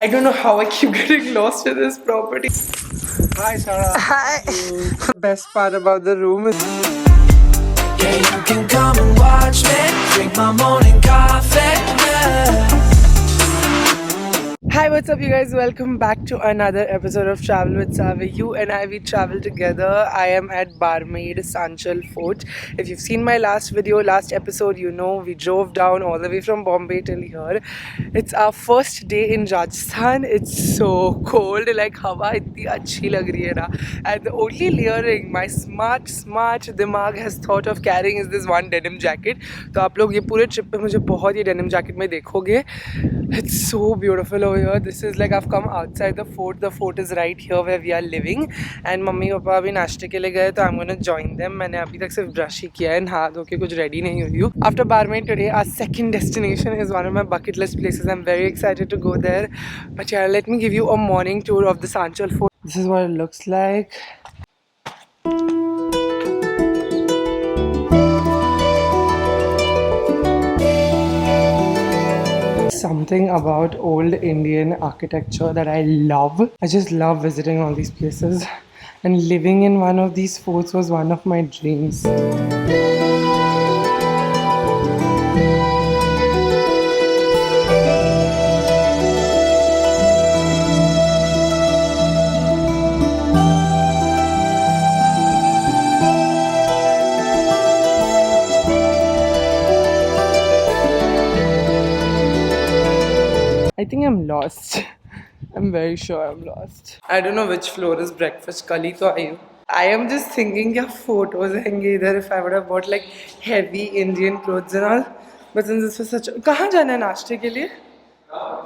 I don't know how I keep getting lost in this property. Hi Sarah. Hi. Best part about the room is Yeah, you can come and watch me drink my morning coffee. Yeah. Hi, what's up, you guys? Welcome back to another episode of Travel with Savi. You and I, we travel together. I am at Barmaid Sanchal Fort. If you've seen my last episode, you know we drove down all the way from Bombay till here. It's our first day in Rajasthan. It's so cold, like hawa itni achhi lag rahi hai na. And the only layering my smart dimag has thought of carrying is this one denim jacket. तो आप लोग ये पूरे trip पे मुझे बहुत ही denim jacket में देखोगे. It's so beautiful over here. This is like I've come outside the fort. The fort is right here where we are living. And mummy papa अभी नाश्ते के लिए गए तो I'm gonna join them. मैंने अभी तक सिर्फ ब्रश ही किया है, नहा धो के कुछ ready नहीं हुई हूँ. After Barmaid today, our second destination is one of my bucket list places. I'm very excited to go there. But yeah, let me give you a morning tour of the Sanchal Fort. This is what it looks like. Something about old Indian architecture that I love. I just love visiting all these places, and living in one of these forts was one of my dreams. I think I'm lost. I'm very sure I'm lost. I don't know which floor is breakfast. Kali to aayi hu. I am just thinking क्या photos हैंगे इधर if I would have bought like heavy Indian clothes and all. But since this was such a... कहाँ जाना है नाश्ते के लिए?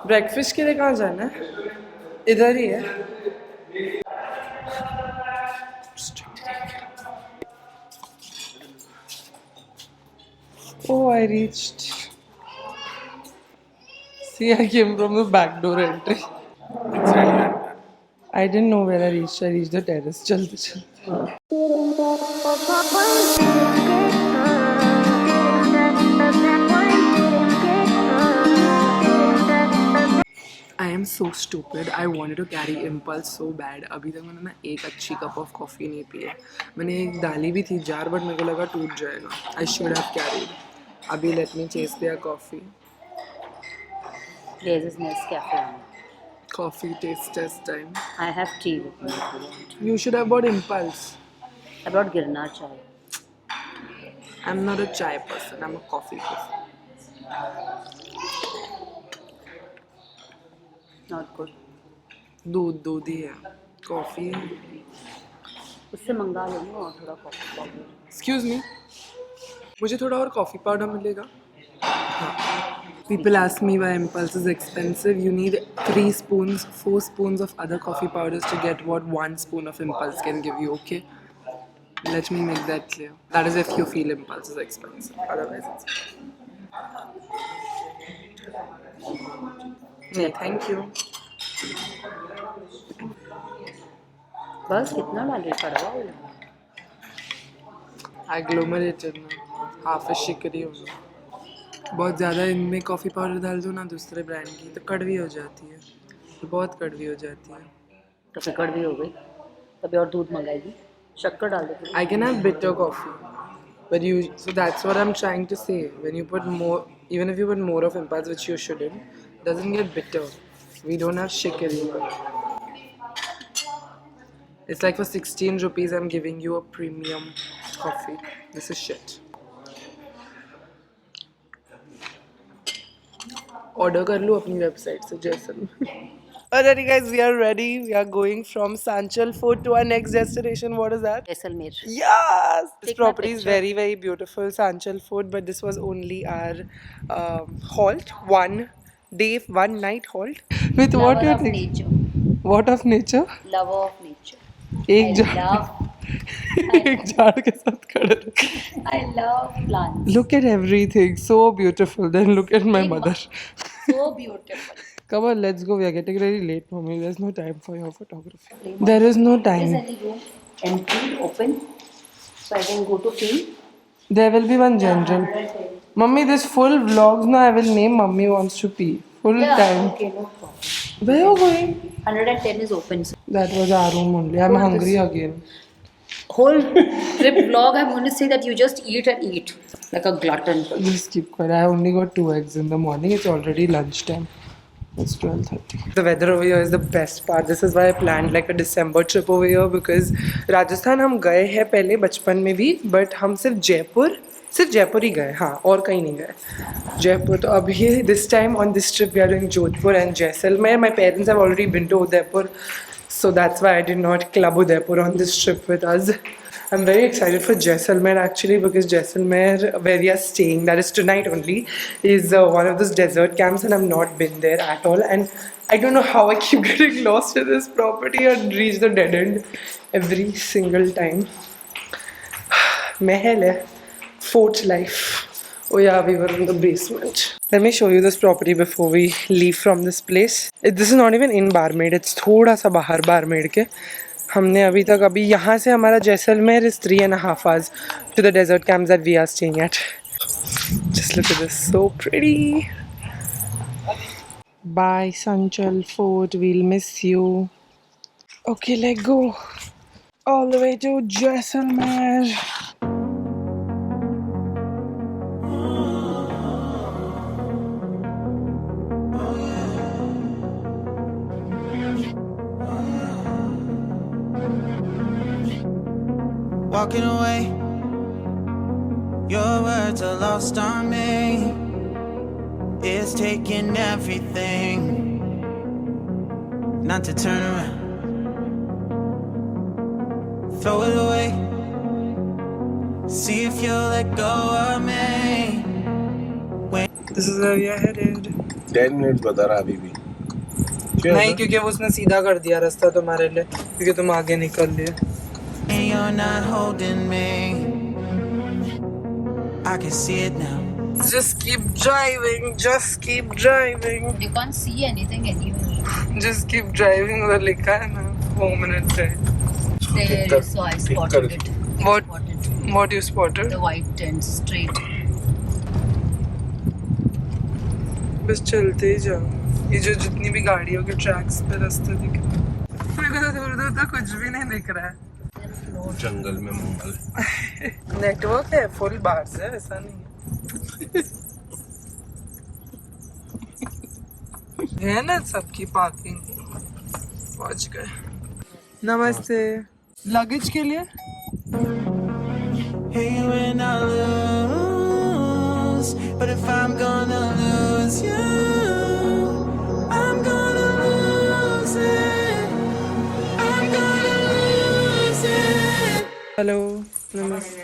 Breakfast के लिए कहाँ जाना है? इधर ही है. Oh, I reached. See, I came from the back door entry. I didn't know where I reached. I reached the terrace. Jaldi, jaldi. I am so stupid. I wanted to carry impulse so bad. अभी तक मैंने ना एक अच्छी cup of coffee नहीं P है. मैंने एक डाली भी थी जार, but मेरे को लगा टूट जाएगा. I should have carried. अभी let me chase their coffee. There's this Nescafe on it. Coffee taste test time. I have tea with me if you want. You should have bought impulse. I brought Girnar chai. I'm not a chai person. I'm a coffee person. Not good. दूध ही है. Coffee. उससे मंगा लो ना और थोड़ा coffee powder. Excuse me. मुझे थोड़ा और coffee powder मिलेगा? People ask me why impulse is expensive. You need 4 spoons of other coffee powders to get what 1 spoon of impulse can give you, okay? Let me make that clear. That is if you feel impulse is expensive. Otherwise it's... Yeah, thank you. बस कितना डाले कड़वा हो? Agglomerated ना. Half a shikari होगा. बहुत ज़्यादा इनमें कॉफ़ी पाउडर डाल दो ना दूसरे ब्रांड की तो कड़वी हो जाती है. तो बहुत कड़वी हो जाती है. तो फिर कड़वी हो गई. तभी और दूध मंगाएगी. शक्कर डाल दो. I can have bitter coffee, but so that's what I'm trying to say. When you put more, even if you put more of impulse, which you shouldn't, it doesn't get bitter. We don't have shikari. It's like for 16 rupees, I'm giving you a premium coffee. This is shit. Order कर लो अपनी website से जैसन. Alrighty guys, we are ready. We are going from Sanchal Fort to our next destination. What is that? Jaisalmer. Yes! This Take my property is picture. very, very beautiful, Sanchal Fort, but this was only our halt. 1 day, 1 night halt. With what Lover you of think? nature. What of nature? Lover of nature. एक I झाड़ love. एक झाड़ के साथ खड़े रहे. I love plants. Look at everything, so beautiful. Then look at my mother. So beautiful. Come on, let's go. We are getting very late, mommy. There's no time for your photography. There is no Is time. any room empty, open, so I can go to film? There will be one general. Mummy, this full vlogs now I will name Mummy wants to pee. full Yeah, time. okay, no problem. Where are you going? 110 is open. So That was our room only. I'm What is hungry this? again. whole trip vlog, I'm going to say that you just eat and eat like a glutton. Just keep quiet. I only got 2 eggs in the morning. It's already lunchtime. It's 12:30. The weather over here is the best part. This is why I planned like a December trip over here because Rajasthan हम गए हैं पहले बचपन में भी, but हम सिर्फ जयपुर ही गए, हाँ, और कहीं नहीं गए. जयपुर तो अब ये this time on this trip we are doing Jodhpur and Jaisalmer. My parents have already been to Udaipur, so that's why I did not club Udaipur on this trip with us. I'm very excited for Jaisalmer actually because Jaisalmer, where we are staying, that is tonight only, is one of those desert camps and I've not been there at all. And I don't know how I keep getting lost in this property and reach the dead end every single time. Mahal hai, fort life. Oh yeah, we were in the basement. Let me show you this property before we leave from this place. This is not even in Barmaid, it's थोड़ा सा बाहर Barmaid के. हमने अभी यहाँ से हमारा Jaisalmer is 3.5 hours to the desert camps that we are staying at. Just look at this, so pretty. Bye Sanchal Fort, we'll miss you. Okay, let's go. All the way to Jaisalmer. Walking away, your words are lost on me. It's taking everything not to turn around. Throw it away, see if you'll let go of me. This is where we are headed. 10 minutes बता रहा अभी भी. नहीं, क्योंकि वो उसने सीधा कर दिया रास्ता तुम्हारे लिए, क्योंकि तुम आगे निकल लिए. And you're not holding me. I can see it now. Just keep driving, just keep driving. You can't see anything anywhere. Just keep driving. उधर लिखा है ना 4 minutes है. There, so I spotted it. What? Spotted What you spotted? the white tent straight. बस चलते ही जाओ. ये जो जितनी भी गाड़ियों के ट्रैक्स पे रास्ते दिख रहे हैं. मेरे को तो दूर दूर तक कुछ भी नहीं दिख रहा है. जंगल में मंगल. नेटवर्क है फुल बाहर से, ऐसा नहीं है ना सबकी पार्किंग. पहुंच गए. नमस्ते. लगेज के लिए Hey, when I lose, but if I'm gonna lose you, I'm gonna lose it. I'm gonna lose it. Hello. नमस्ते.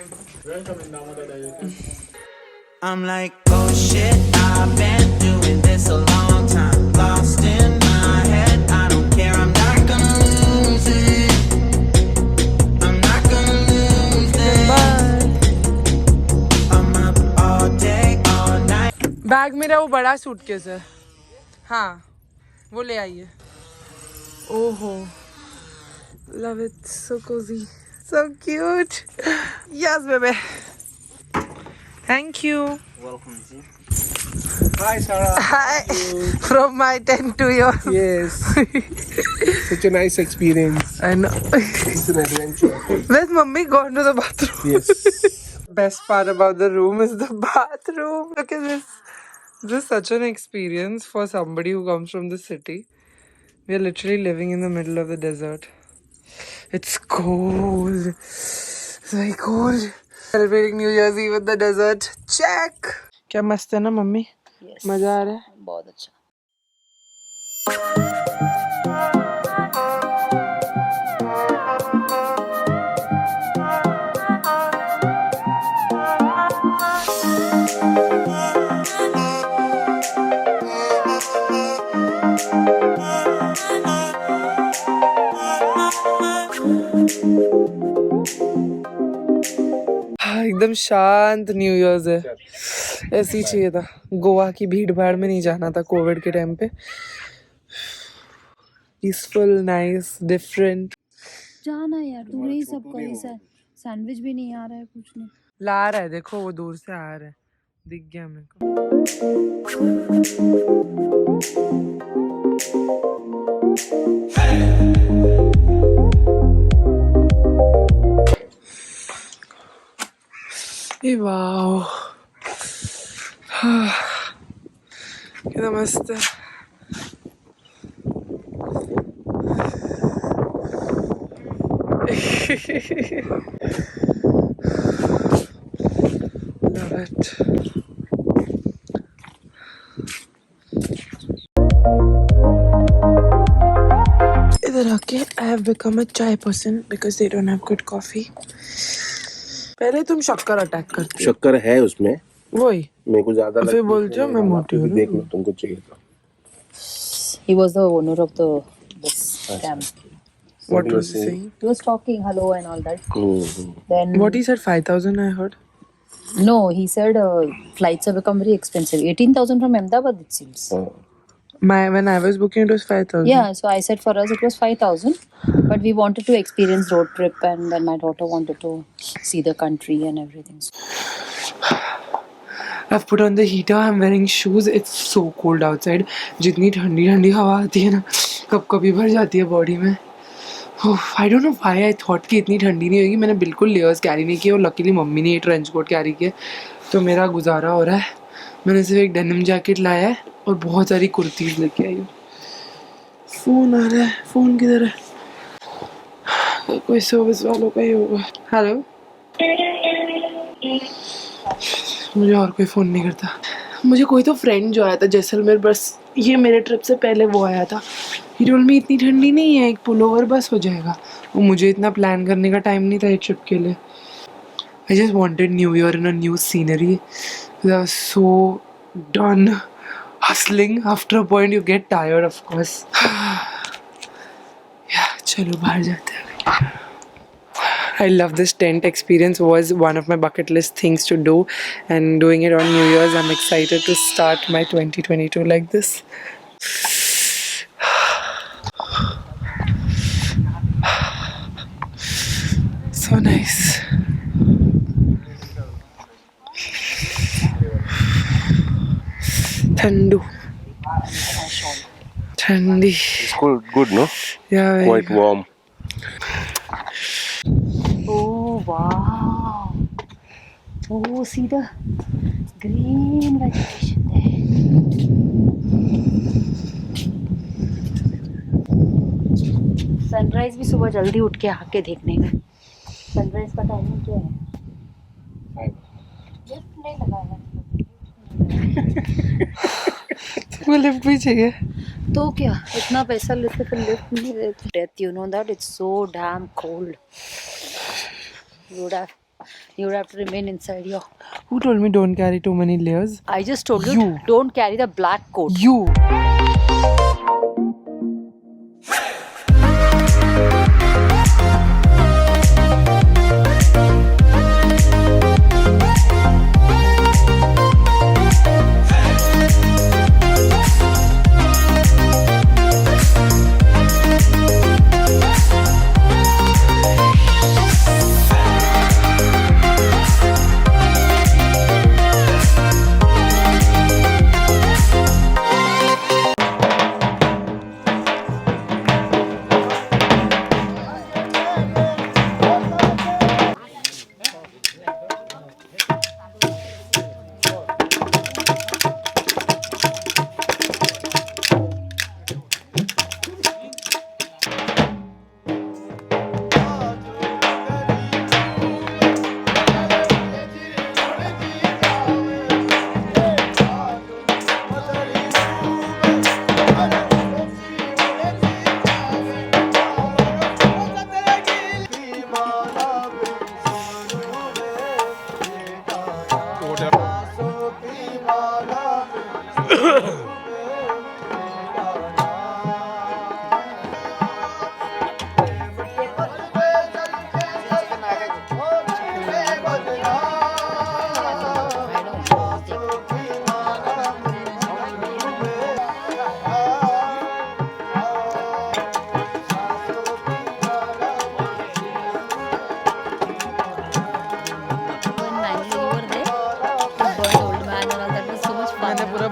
I'm like, oh shit, I've been doing this a long time. Lost in my head, I don't care, I'm not gonna lose it. I'm not gonna lose it. I'm up all day, all night. Bag मेरा वो बड़ा suitcase है. हाँ, वो ले आइए. ओहो, love it, so cozy, so cute. Yes, baby. Thank you. Welcome. Hi Sarah. Hi. From my tent to yours. Yes. Such a nice experience. I know. It's an adventure. Where's mommy gone to the bathroom? Yes. Best part about the room is the bathroom. Look at this. This is such an experience for somebody who comes from the city. We are literally living in the middle of the desert. It's cold. It's very cold. Celebrating New Year's Eve in the desert. Check. क्या मस्त है ना mummy? Yes. मजा आ रहा है? बहुत अच्छा. एकदम शांत न्यू ईयर्स है. ऐसे ही चाहिए था. गोवा की भीड़ भाड़ में नहीं जाना था कोविड के टाइम पे. Peaceful, nice, different. जाना यार, तू नहीं सब करी. सैंडविच भी नहीं आ रहा है, कुछ नहीं ला रहा है, देखो वो दूर से आ रहा है, दिख गया मेरे को. Hey, wow. कितना मस्त है. Love it. इधर आके I have become a chai person because they don't have good coffee. पहले तुम शक्कर अटैक करती हो. शक्कर है उसमें. वही. मेरे को ज्यादा फिर बोलते हो मैं मोटी हूँ. देख लो तुमको चाहिए तो. He was the owner of this camp. What was he saying? He was talking hello and all that. Then What he said, 5,000 I heard. no, he said flights have become very expensive. 18,000 from Ahmedabad, it seems. When I was booking, it was 5,000. Yeah, so I said for us it was 5,000, but we wanted to experience road trip, and then my daughter wanted to see the country and everything. I've put on the heater. I'm wearing shoes. It's so cold outside. जितनी ठंडी ठंडी हवा आती है ना, कब कभी भर जाती है बॉडी में. I don't know why I thought कि इतनी ठंडी नहीं होगी. मैंने बिल्कुल लेयर्स कैरी नहीं किए और लकीली मम्मी ने ये ट्रेंच कोट कैरी किया, तो मेरा गुजारा हो रहा है. मैंने सिर्फ एक डेनिम जैकेट लाया है और बहुत सारी कुर्तीज लेके आई हूँ. फोन आ रहा है. फोन किधर है? कोई सर्विस वालों का ही होगा. हेलो. मुझे और कोई फ़ोन नहीं करता. मुझे कोई तो फ्रेंड जो आया था जैसलमेर, बस ये मेरे ट्रिप से पहले वो आया था. ही टोल्ड मी इतनी ठंडी नहीं है, एक पुलोवर बस हो जाएगा. वो मुझे इतना प्लान करने का टाइम नहीं था ये ट्रिप के लिए. I just wanted new year in a new scenery. I was so done hustling. After a point you get tired, of course. Yeah, चलो बाहर जाते हैं. I love this tent experience. Was one of my bucket list things to do, and doing it on New Year's. I'm excited to start my 2022 like this. So nice. Thandu. Thandi. It's good, no? Yeah. Quite warm. Oh wow! Oh, see the green vegetation there. Sunrise भी सुबह जल्दी उठ के आके देखने का. Sunrise का timing क्या है? लिफ्ट नहीं लगाया. वो लिफ्ट भी चाहिए. तो क्या इतना पैसा लेते फिर लिफ्ट नहीं देते. Death, you know that it's so damn cold. You would have to remain inside your. Who told me don't carry too many layers? I just told you, You. don't carry the black coat. You.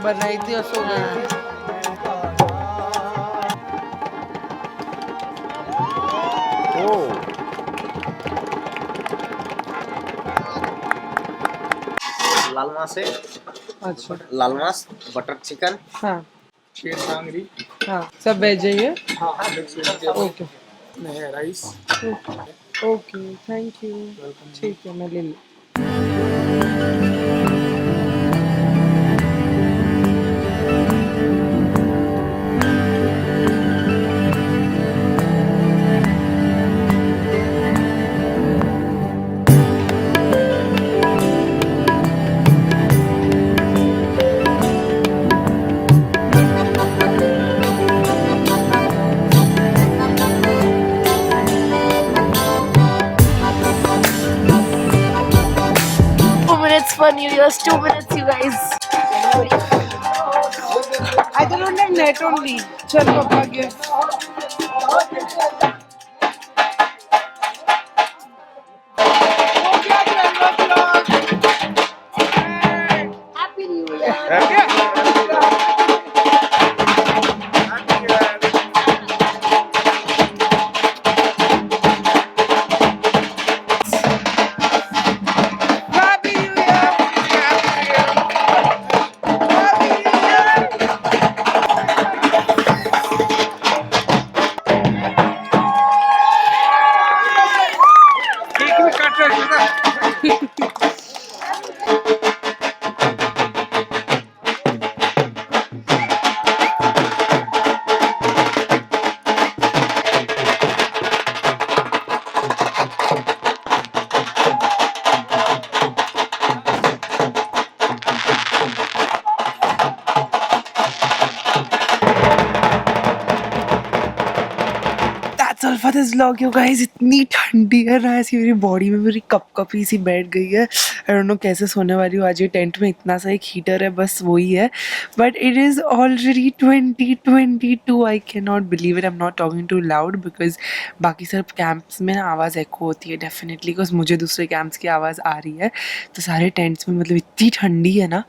बनाई थी और सो गई थी। लाल मांस है, अच्छा लाल मांस, butter chicken, हाँ शेर सांगरी। हाँ सब वेज है ये। हाँ हाँ ओके है राइस। Okay thank you. ठीक है मैं ले लूँ। Minutes for New Year's, 2 minutes, you guys. I don't have net only. Chal papa give. Happy New Year. Happy New Year. Happy New Year. Cake भी काट रहा है। That's all for this vlog, you guys. इतनी ठंडी है ना, ऐसी मेरी बॉडी में मेरी कपकपी सी बैठ गई है। आई डोंट नो कैसे सोने वाली हूँ आज। ये टेंट में इतना सा एक हीटर है, बस वही है। But it is already 2022। I can not believe it. I am not talking too loud because बाकी सब कैंप्स में ना आवाज़ एको होती है डेफिनेटली, बिकॉज मुझे दूसरे कैंप्स की आवाज़ आ रही है। तो सारे टेंट्स में मतलब इतनी ठंडी है ना,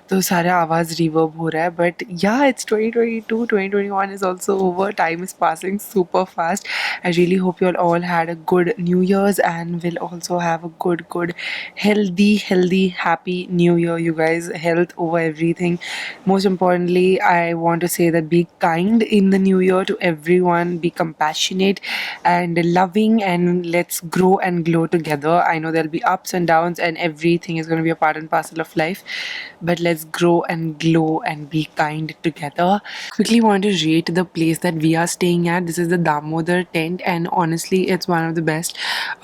तो सारा आवाज़ रिवर्ब हो रहा है। बट या it's 2022, 2021 is also over. Time is passing super fast. I really hope you all had a good New Year's and will also have a good, healthy, happy New Year, you guys. Health over everything. Most importantly, I want to say that be kind in the New Year to everyone. Be compassionate and loving, and let's grow and glow together. I know there'll be ups and downs, and everything is going to be a part and parcel of life. But let's grow and glow and be kind together. Quickly want to rate the place that we are staying at. This is the Damodar tent, and honestly it's one of the best.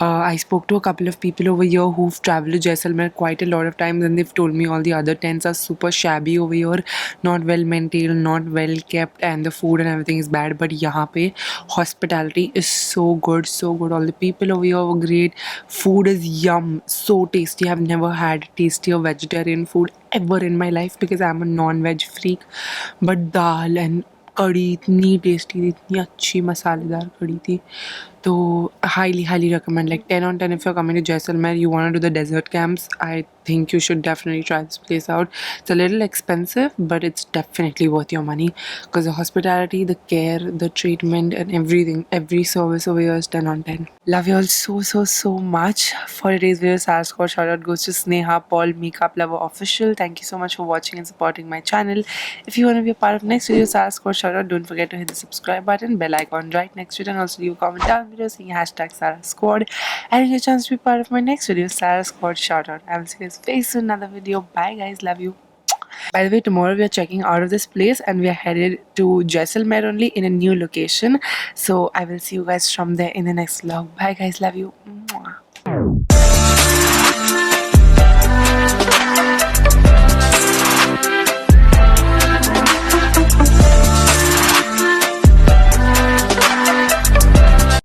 I spoke to a couple of people over here who've traveled to Jaisalmer quite a lot of times, and they've told me all the other tents are super shabby over here, not well maintained, not well kept, and the food and everything is bad. But यहाँ पे hospitality is so good, so good. All the people over here were great. Food is yum, so tasty. I've never had tastier vegetarian food ever in my life because I'm a non-veg freak. But dal and कड़ी इतनी tasty थी, इतनी अच्छी मसालेदार कड़ी थी. तो highly recommend. Like 10 on 10 if you're coming to Jaisalmer, you want to do the desert camps, I think you should definitely try this place out. It's a little expensive, but it's definitely worth your money because the hospitality, the care, the treatment and everything, every service over here is 10 on 10. Love you all so much. For today's video, Sarah Scott shout out goes to Sneha Paul Makeup Lover Official. Thank you so much for watching and supporting my channel. If you want to be a part of next video, Sarah Scott shout out, don't forget to hit the subscribe button, bell icon right next to it, and also leave a comment down below saying hashtag Sarah Squad, and get a chance to be part of my next video, Sarah Squad shout out. I will see you guys very soon in another video. Bye guys, love you. By the way, tomorrow we are checking out of this place and we are headed to Jaisalmer only in a new location. So I will see you guys from there in the next vlog. Bye guys, love you.